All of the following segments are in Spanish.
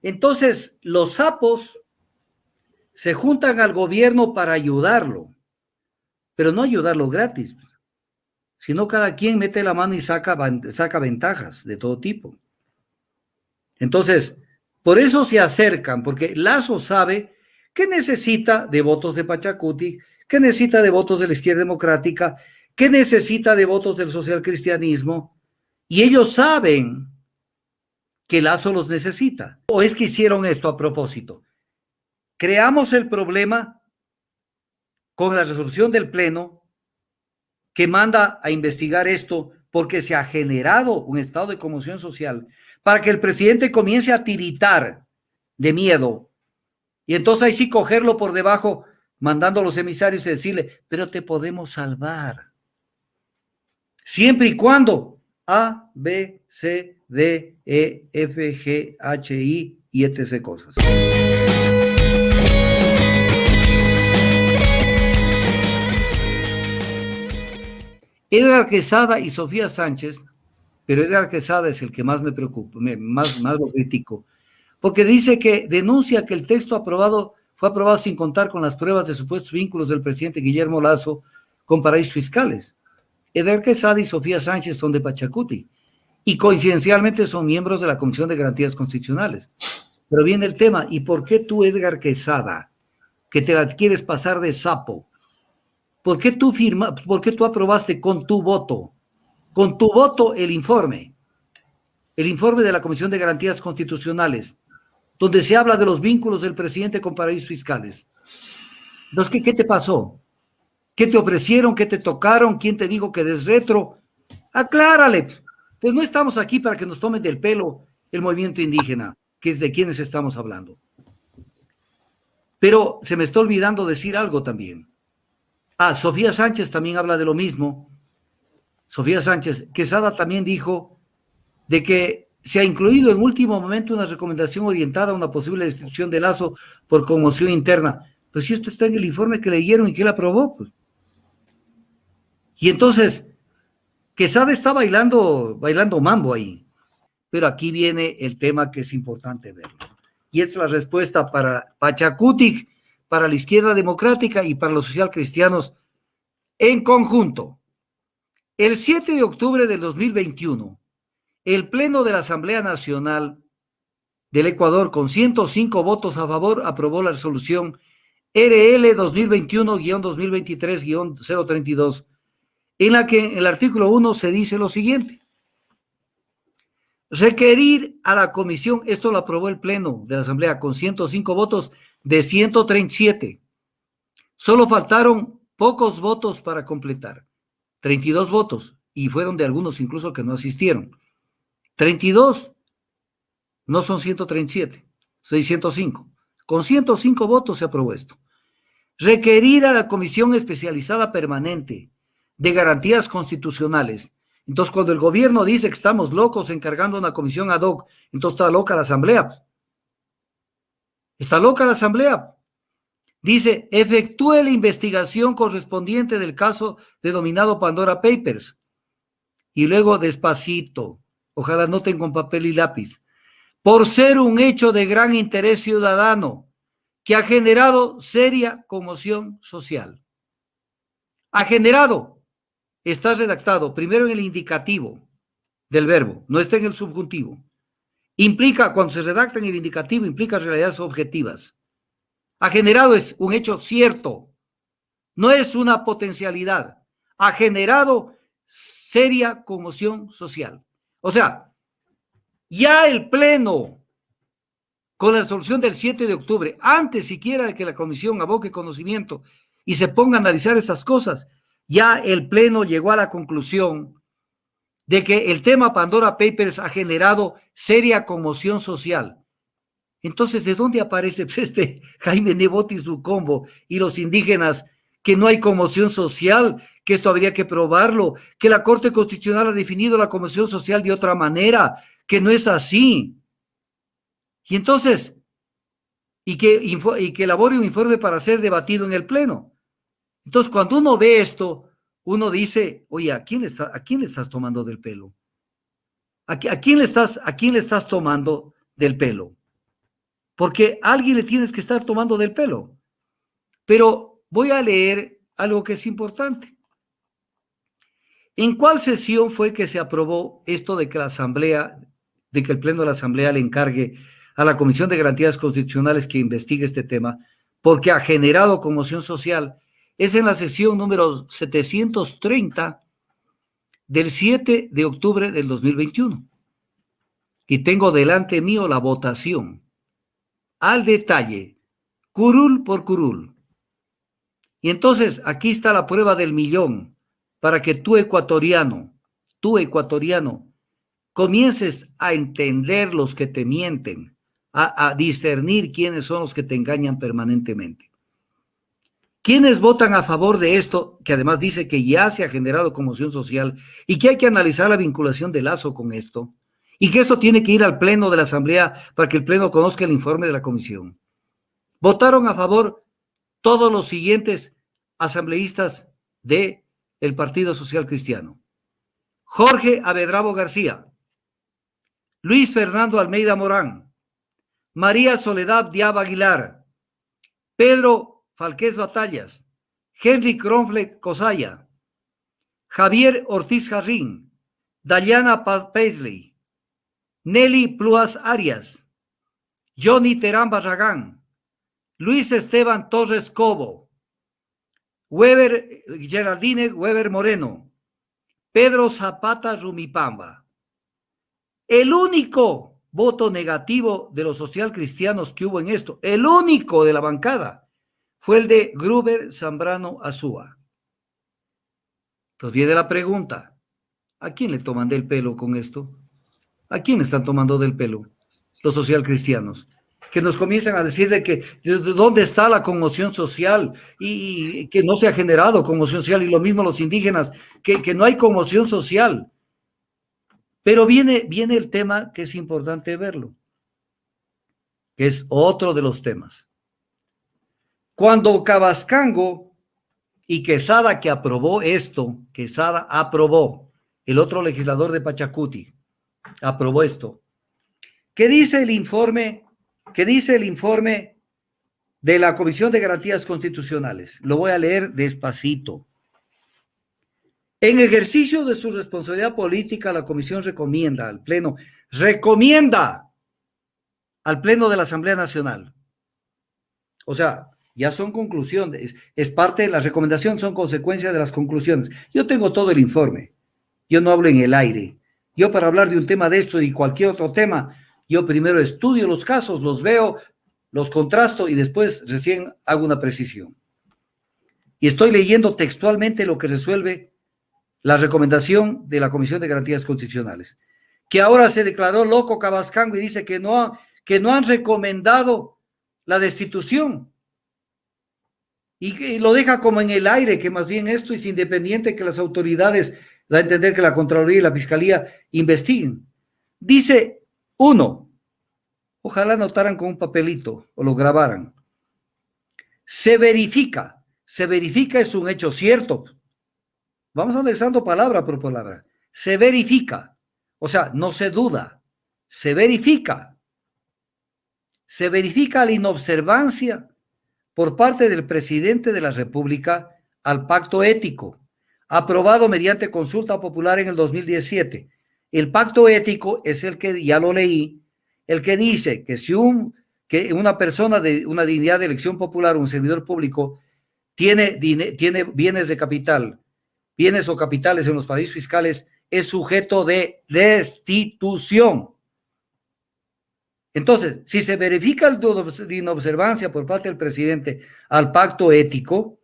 Entonces, los sapos se juntan al gobierno para ayudarlo, pero no ayudarlo gratis, sino cada quien mete la mano y saca ventajas de todo tipo. Entonces, por eso se acercan, porque Lasso sabe que necesita de votos de Pachacuti, que necesita de votos de la izquierda democrática, que necesita de votos del socialcristianismo, y ellos saben que Lasso los necesita. ¿O es que hicieron esto a propósito? Creamos el problema con la resolución del Pleno que manda a investigar esto porque se ha generado un estado de conmoción social para que el presidente comience a tiritar de miedo. Y entonces ahí sí cogerlo por debajo, mandando a los emisarios y decirle, pero te podemos salvar. Siempre y cuando A, B, C, D, E, F, G, H, I y etc. cosas. Edgar Quesada y Sofía Sánchez, pero Edgar Quesada es el que más me preocupa, más lo critico, porque dice que denuncia que el texto fue aprobado sin contar con las pruebas de supuestos vínculos del presidente Guillermo Lasso con paraísos fiscales. Edgar Quesada y Sofía Sánchez son de Pachacuti y coincidencialmente son miembros de la Comisión de Garantías Constitucionales. Pero viene el tema, ¿y por qué tú, Edgar Quesada, que te la quieres pasar de sapo? ¿Por qué tú aprobaste con tu voto el informe de la Comisión de Garantías Constitucionales, donde se habla de los vínculos del presidente con paraísos fiscales? Entonces, ¿qué te pasó? ¿Qué te ofrecieron? ¿Qué te tocaron? ¿Quién te dijo que des retro? Aclárale. Pues no estamos aquí para que nos tomen del pelo el movimiento indígena, que es de quienes estamos hablando. Pero se me está olvidando decir algo también. Sofía Sánchez también habla de lo mismo. Sofía Sánchez, Quesada también dijo de que se ha incluido en último momento una recomendación orientada a una posible destitución de Lasso por conmoción interna. Pues si esto está en el informe que leyeron y que él aprobó, pues. Y entonces, Quesada está bailando mambo ahí. Pero aquí viene el tema que es importante verlo. Y es la respuesta para Pachacuti, para la izquierda democrática y para los socialcristianos en conjunto. El 7 de octubre del 2021, el Pleno de la Asamblea Nacional del Ecuador, con 105 votos a favor, aprobó la resolución RL 2021-2023-032, en la que en el artículo 1 se dice lo siguiente. Requerir a la comisión, esto lo aprobó el Pleno de la Asamblea con 105 votos de 137. Solo faltaron pocos votos para completar. 32 votos, y fueron de algunos incluso que no asistieron. 32 no son 137, son 105. Con 105 votos se aprobó esto. Requerir a la Comisión Especializada Permanente de Garantías Constitucionales. Entonces, cuando el gobierno dice que estamos locos encargando una comisión ad hoc, entonces está loca la Asamblea. Está loca la Asamblea. Dice, efectúe la investigación correspondiente del caso denominado Pandora Papers. Y luego, despacito, ojalá noten con papel y lápiz, por ser un hecho de gran interés ciudadano que ha generado seria conmoción social. Ha generado, está redactado primero en el indicativo del verbo, no está en el subjuntivo. Implica, cuando se redacta en el indicativo, implica realidades objetivas. Ha generado es un hecho cierto, no es una potencialidad. Ha generado seria conmoción social. O sea, ya el Pleno, con la resolución del 7 de octubre, antes siquiera de que la comisión aboque conocimiento y se ponga a analizar estas cosas, ya el Pleno llegó a la conclusión de que el tema Pandora Papers ha generado seria conmoción social. Entonces, ¿de dónde aparece pues, Jaime Nebot y su combo y los indígenas que no hay conmoción social, que esto habría que probarlo, que la Corte Constitucional ha definido la conmoción social de otra manera, que no es así? Y entonces, y que elabore un informe para ser debatido en el Pleno. Entonces, cuando uno ve esto, uno dice, oye, ¿a quién le estás tomando del pelo? ¿A quién le estás tomando del pelo? porque a alguien le tienes que estar tomando del pelo. Pero voy a leer algo que es importante. ¿En cuál sesión fue que se aprobó esto de que la Asamblea, de que el Pleno de la Asamblea le encargue a la Comisión de Garantías Constitucionales que investigue este tema? Porque ha generado conmoción social. Es en la sesión número 730 del 7 de octubre del 2021. Y tengo delante mío la votación al detalle, curul por curul. Y entonces aquí está la prueba del millón para que tú ecuatoriano, comiences a entender los que te mienten, a discernir quiénes son los que te engañan permanentemente. ¿Quiénes votan a favor de esto, que además dice que ya se ha generado conmoción social y que hay que analizar la vinculación de Lazo con esto y que esto tiene que ir al Pleno de la Asamblea para que el Pleno conozca el informe de la Comisión? Votaron a favor todos los siguientes asambleístas del Partido Social Cristiano: Jorge Abedrabo García, Luis Fernando Almeida Morán, María Soledad Diab Aguilar, Pedro Falqués Batallas, Henry Kronfle Cosaya, Javier Ortiz Jarrín, Dayana Paisley, Nelly Pluas Arias, Johnny Terán Barragán, Luis Esteban Torres Cobo, Geraldine Weber Moreno, Pedro Zapata Rumipamba. El único voto negativo de los socialcristianos que hubo en esto, el único de la bancada, fue el de Gruber Zambrano Azúa. Entonces viene la pregunta: ¿a quién le toman del pelo con esto? ¿A quién están tomando del pelo? Los socialcristianos, que nos comienzan a decir de que dónde está la conmoción social y que no se ha generado conmoción social, y lo mismo los indígenas, que no hay conmoción social. Pero viene el tema que es importante verlo, que es otro de los temas. Cuando Cabascango y Quesada, que aprobó esto, Quesada aprobó, el otro legislador de Pachacuti aprobó esto. ¿Qué dice el informe? ¿Qué dice el informe de la Comisión de Garantías Constitucionales? Lo voy a leer despacito. En ejercicio de su responsabilidad política, la Comisión recomienda al Pleno de la Asamblea Nacional. O sea, ya son conclusiones, es parte de la recomendación, son consecuencias de las conclusiones. Yo tengo todo el informe, yo no hablo en el aire. Yo, para hablar de un tema de esto y cualquier otro tema, yo primero estudio los casos, los veo, los contrasto y después recién hago una precisión. Y estoy leyendo textualmente lo que resuelve la recomendación de la Comisión de Garantías Constitucionales, que ahora se declaró loco Cabascango y dice que no han recomendado la destitución. Y lo deja como en el aire, que más bien esto es independiente, que las autoridades, da a entender que la Contraloría y la Fiscalía investiguen. Dice, uno, ojalá anotaran con un papelito o lo grabaran. Se verifica es un hecho cierto. Vamos analizando palabra por palabra. Se verifica, o sea, no se duda, se verifica la inobservancia por parte del presidente de la República al pacto ético, aprobado mediante consulta popular en el 2017. El pacto ético es el que, ya lo leí, el que dice que si una persona de una dignidad de elección popular, un servidor público, tiene bienes de capital, bienes o capitales en los paraísos fiscales, es sujeto de destitución. Entonces, si se verifica la inobservancia por parte del presidente al pacto ético,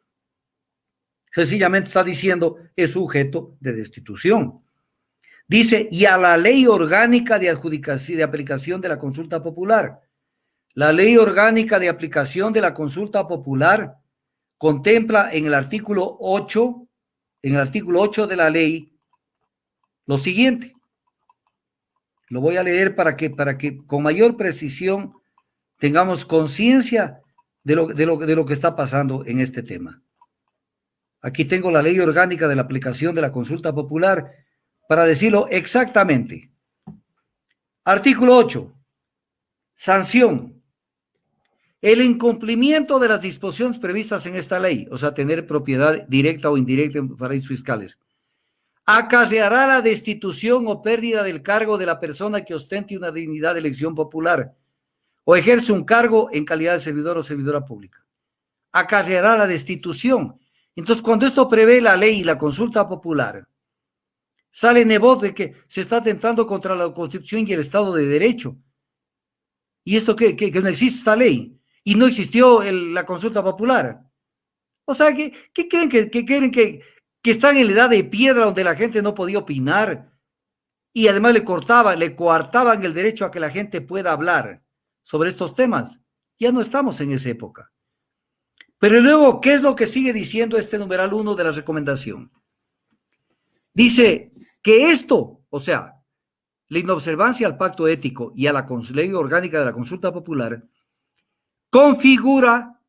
sencillamente está diciendo es sujeto de destitución. Dice, y a la ley orgánica de adjudicación de aplicación de la consulta popular. La ley orgánica de aplicación de la consulta popular contempla en el artículo 8 de la ley lo siguiente. Lo voy a leer para que con mayor precisión tengamos conciencia de lo que está pasando en este tema. Aquí tengo la ley orgánica de la aplicación de la consulta popular para decirlo exactamente. Artículo 8. Sanción. El incumplimiento de las disposiciones previstas en esta ley, o sea, tener propiedad directa o indirecta en paraísos fiscales, acarreará la destitución o pérdida del cargo de la persona que ostente una dignidad de elección popular o ejerce un cargo en calidad de servidor o servidora pública. Acarreará la destitución. Entonces, cuando esto prevé la ley y la consulta popular, sale en voz de que se está atentando contra la Constitución y el Estado de Derecho. ¿Y esto que no existe esta ley? Y no existió la consulta popular. O sea, ¿qué creen que están en la edad de piedra donde la gente no podía opinar? Y además le coartaban el derecho a que la gente pueda hablar sobre estos temas. Ya no estamos en esa época. Pero luego, ¿qué es lo que sigue diciendo este numeral 1 de la recomendación? Dice que esto, o sea, la inobservancia al pacto ético y a la ley orgánica de la consulta popular, configura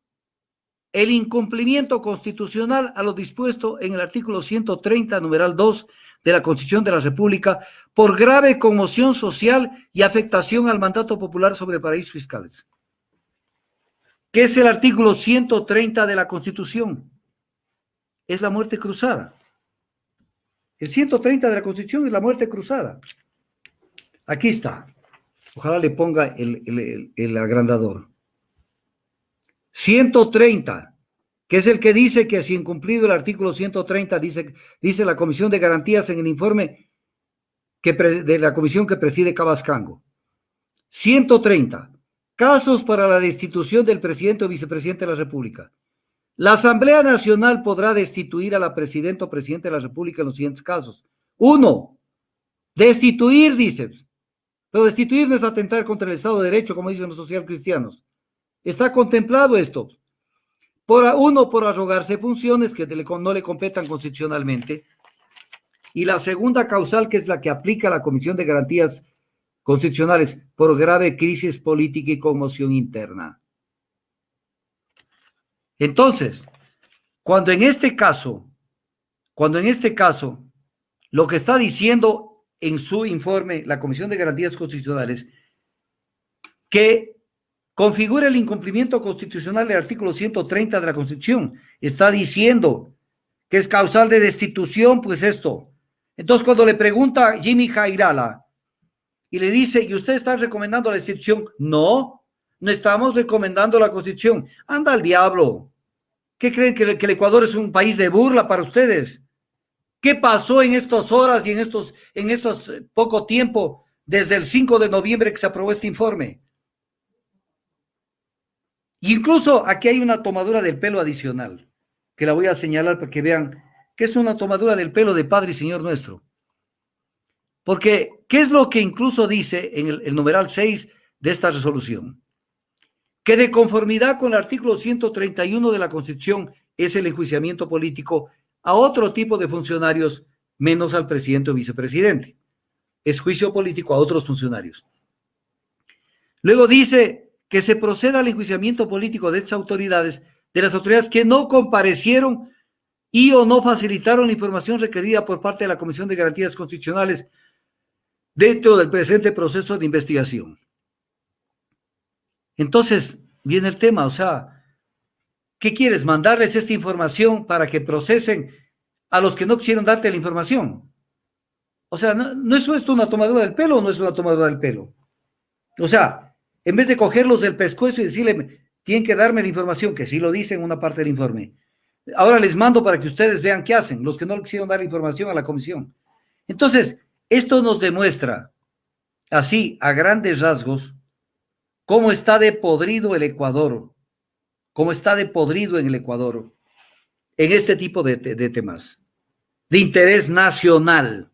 el incumplimiento constitucional a lo dispuesto en el artículo 130, numeral 2 de la Constitución de la República, por grave conmoción social y afectación al mandato popular sobre paraísos fiscales. ¿Qué es el artículo 130 de la Constitución? Es la muerte cruzada. El 130 de la Constitución es la muerte cruzada. Aquí está. Ojalá le ponga el agrandador. 130, que es el que dice que si incumplido el artículo 130, dice la Comisión de Garantías en el informe de la comisión que preside Cabascango. 130. Casos para la destitución del presidente o vicepresidente de la República. La Asamblea Nacional podrá destituir a la presidenta o presidente de la República en los siguientes casos. 1. Destituir, dice. Pero destituir no es atentar contra el Estado de Derecho, como dicen los socialcristianos. Está contemplado esto. Por arrogarse funciones que no le competan constitucionalmente. Y la segunda causal, que es la que aplica la Comisión de Garantías Constitucionales, por grave crisis política y conmoción interna. Entonces, cuando en este caso, lo que está diciendo en su informe la Comisión de Garantías Constitucionales, que configura el incumplimiento constitucional del artículo 130 de la Constitución, está diciendo que es causal de destitución, pues esto. Entonces, cuando le pregunta Jimmy Jairala y le dice, ¿y usted está recomendando la destitución? No estamos recomendando la Constitución. Anda al diablo. ¿Qué creen que el Ecuador es un país de burla para ustedes? ¿Qué pasó en estas horas y en estos poco tiempo desde el 5 de noviembre que se aprobó este informe? Incluso aquí hay una tomadura del pelo adicional, que la voy a señalar para que vean que es una tomadura del pelo de Padre y Señor nuestro. Porque, ¿qué es lo que incluso dice en el numeral 6 de esta resolución? Que de conformidad con el artículo 131 de la Constitución es el enjuiciamiento político a otro tipo de funcionarios menos al presidente o vicepresidente. Es juicio político a otros funcionarios. Luego dice que se proceda al enjuiciamiento político de estas autoridades, de las autoridades que no comparecieron y o no facilitaron la información requerida por parte de la Comisión de Garantías Constitucionales dentro del presente proceso de investigación. Entonces, viene el tema, o sea, ¿qué quieres? ¿Mandarles esta información para que procesen a los que no quisieron darte la información? O sea, ¿no es esto una tomadura del pelo o no es una tomadura del pelo? O sea, en vez de cogerlos del pescuezo y decirle, tienen que darme la información, que sí lo dice en una parte del informe. Ahora les mando para que ustedes vean qué hacen, los que no quisieron dar información a la comisión. Entonces, esto nos demuestra, así, a grandes rasgos, cómo está de podrido el Ecuador, cómo está de podrido en el Ecuador, en este tipo de temas, de interés nacional.